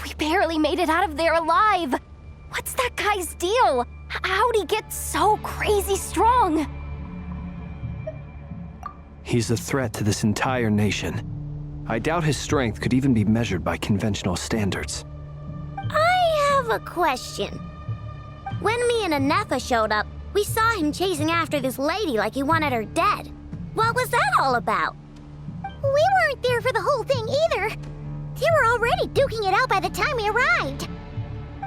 We barely made it out of there alive. What's that guy's deal? How'd he get so crazy strong? He's a threat to this entire nation. I doubt his strength could even be measured by conventional standards. I have a question. When me and Anefa showed up, we saw him chasing after this lady like he wanted her dead. What was that all about? We weren't there for the whole thing either. They were already duking it out by the time we arrived.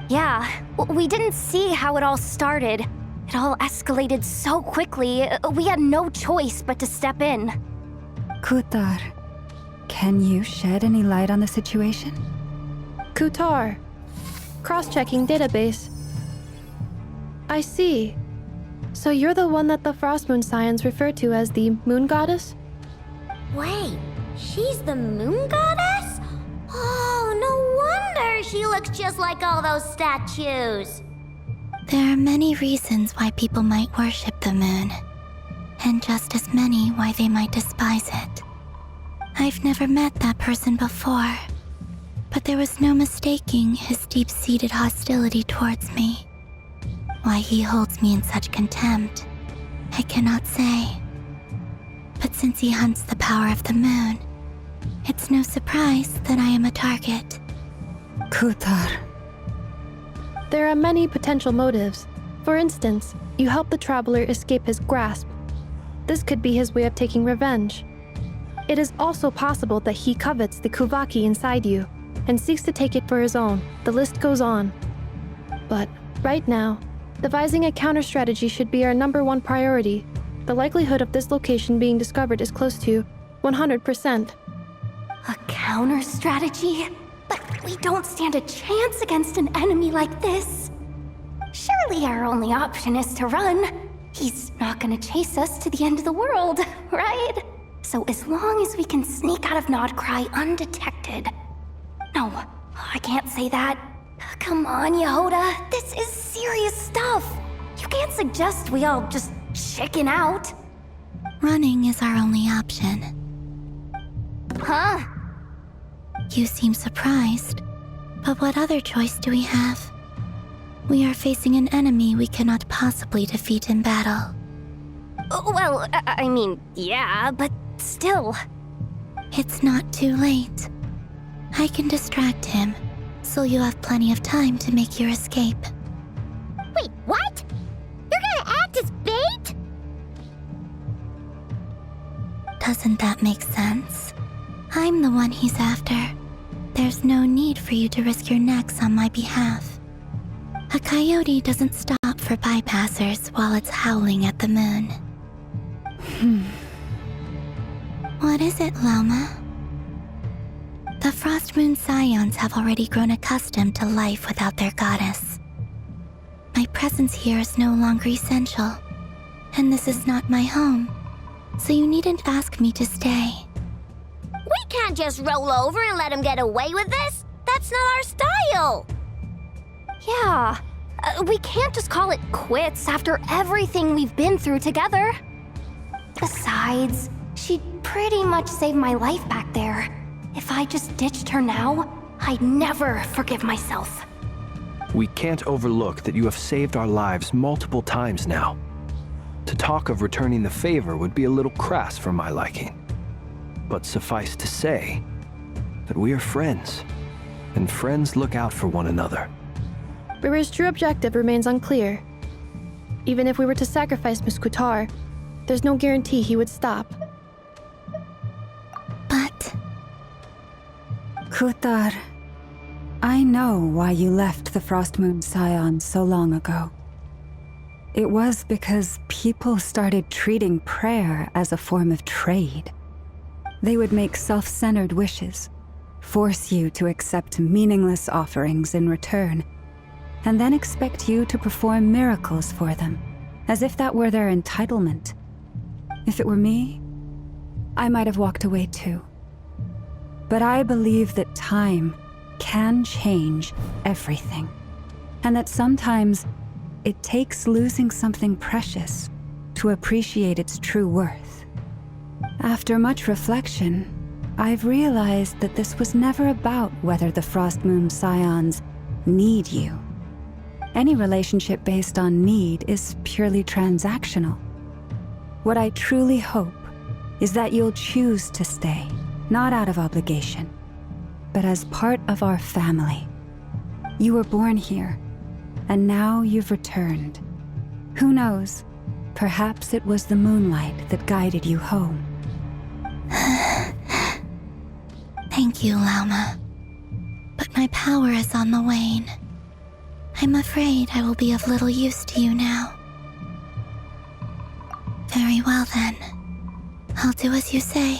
Yeah, we didn't see how it all started. It all escalated so quickly, we had no choice but to step in. Kutar, can you shed any light on the situation? Kutar. Cross-checking database. I see. So you're the one that the Frost Moon Scions refer to as the Moon Goddess? Wait, she's the moon goddess? Oh, no wonder she looks just like all those statues. There are many reasons why people might worship the moon, and just as many why they might despise it. I've never met that person before, but there was no mistaking his deep-seated hostility towards me. Why he holds me in such contempt, I cannot say. But since he hunts the power of the moon, it's no surprise that I am a target. Kutar. There are many potential motives. For instance, you help the traveler escape his grasp. This could be his way of taking revenge. It is also possible that he covets the Kuvaki inside you and seeks to take it for his own. The list goes on. But right now, devising a counter-strategy should be our #1 priority. The likelihood of this location being discovered is close to 100%. A counter-strategy? But we don't stand a chance against an enemy like this. Surely our only option is to run. He's not gonna chase us to the end of the world, right? So as long as we can sneak out of Nodcry undetected. No, I can't say that. Come on, Yehoda, this is serious stuff. You can't suggest we all just chicken out. Running is our only option. Huh? You seem surprised, but what other choice do we have? We are facing an enemy we cannot possibly defeat in battle. Well, I mean, yeah, but still. It's not too late. I can distract him, so you have plenty of time to make your escape. Wait, what? You're gonna act as bait? Doesn't that make sense? I'm the one he's after. There's no need for you to risk your necks on my behalf. A coyote doesn't stop for bypassers while it's howling at the moon. What is it, Loma? The Frost Moon Scions have already grown accustomed to life without their goddess. My presence here is no longer essential, and this is not my home, so you needn't ask me to stay. We can't just roll over and let him get away with this. That's not our style. Yeah, we can't just call it quits after everything we've been through together. Besides, she'd pretty much saved my life back there. If I just ditched her now, I'd never forgive myself. We can't overlook that you have saved our lives multiple times now. To talk of returning the favor would be a little crass for my liking. But suffice to say that we are friends, and friends look out for one another. River's true objective remains unclear. Even if we were to sacrifice Miss Kutar, there's no guarantee he would stop. But Kutar, I know why you left the Frost Moon Scions so long ago. It was because people started treating prayer as a form of trade. They would make self-centered wishes, force you to accept meaningless offerings in return, and then expect you to perform miracles for them, as if that were their entitlement. If it were me, I might have walked away too. But I believe that time can change everything, and that sometimes it takes losing something precious to appreciate its true worth. After much reflection, I've realized that this was never about whether the Frost Moon Scions need you. Any relationship based on need is purely transactional. What I truly hope is that you'll choose to stay, not out of obligation, but as part of our family. You were born here, and now you've returned. Who knows? Perhaps it was the moonlight that guided you home. Thank you, Lauma. But my power is on the wane. I'm afraid I will be of little use to you now. Very well then. I'll do as you say.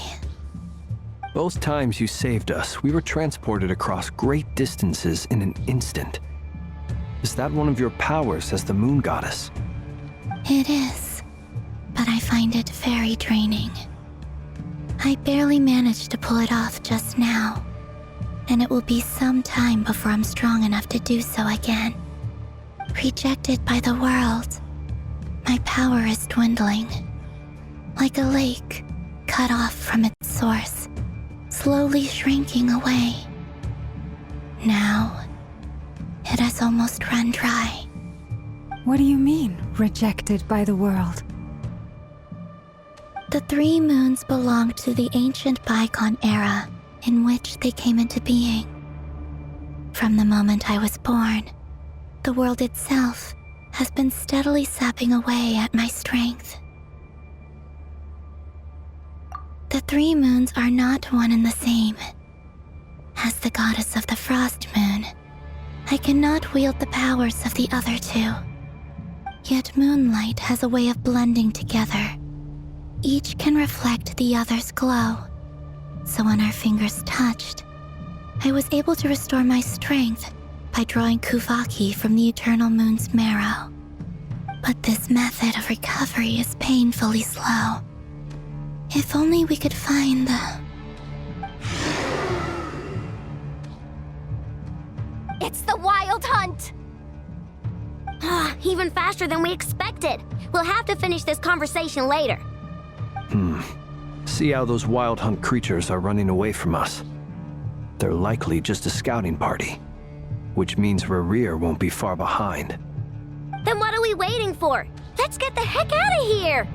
Both times you saved us, we were transported across great distances in an instant. Is that one of your powers as the moon goddess? It is, but I find it very draining. I barely managed to pull it off just now, and it will be some time before I'm strong enough to do so again. Rejected by the world, my power is dwindling. Like a lake cut off from its source, slowly shrinking away. Now, it has almost run dry. What do you mean, rejected by the world? The 3 moons belonged to the ancient bygone era in which they came into being. From the moment I was born, the world itself has been steadily sapping away at my strength. The 3 moons are not one and the same. As the goddess of the Frost Moon, I cannot wield the powers of the other 2. Yet moonlight has a way of blending together. Each can reflect the other's glow. So when our fingers touched, I was able to restore my strength by drawing Kuvaki from the eternal moon's marrow. But this method of recovery is painfully slow. If only we could find the... It's the Wild Hunt! Even faster than we expected. We'll have to finish this conversation later. See how those Wild Hunt creatures are running away from us. They're likely just a scouting party, which means Rerir won't be far behind. Then what are we waiting for? Let's get the heck out of here!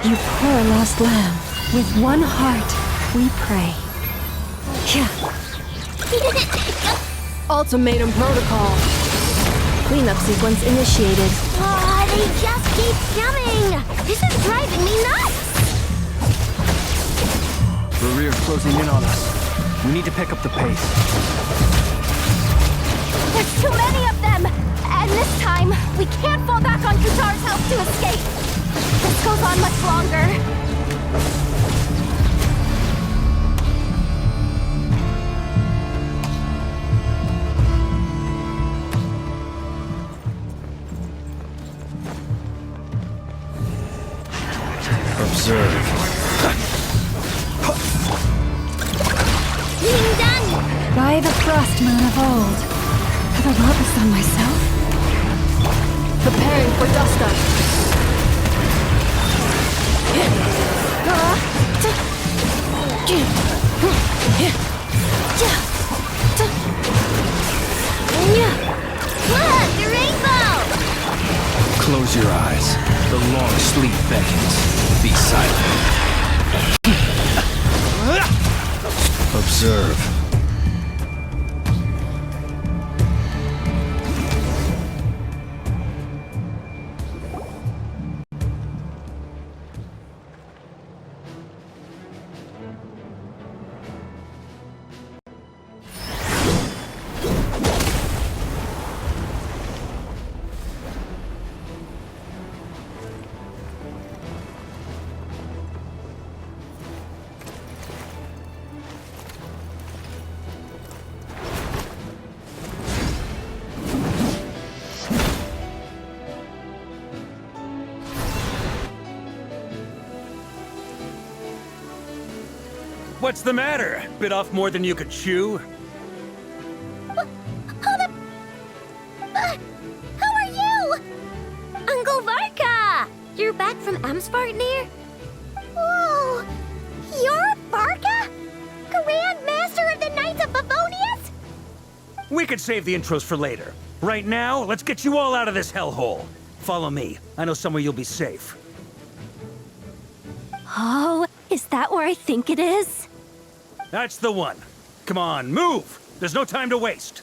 You poor lost lamb. With one heart, we pray. Ultimatum protocol. Cleanup sequence initiated. They just keep coming! This is driving me nuts! Rerir's closing in on us. We need to pick up the pace. There's too many of them! And this time, we can't fall back on Kutar's help to escape! This goes on much longer. Observe. Being done! By the Frost Moon of old, have I brought this on myself? Preparing for dust up. Look! The rainbow! Close your eyes. The long sleep beckons. Be silent. Observe. What's the matter? Bit off more than you could chew? Who are you? Uncle Varka! You're back from Amsvartnir? Whoa! You're Varka? Grand Master of the Knights of Favonius? We could save the intros for later. Right now, let's get you all out of this hellhole. Follow me. I know somewhere you'll be safe. Oh, is that where I think it is? That's the one. Come on, move! There's no time to waste.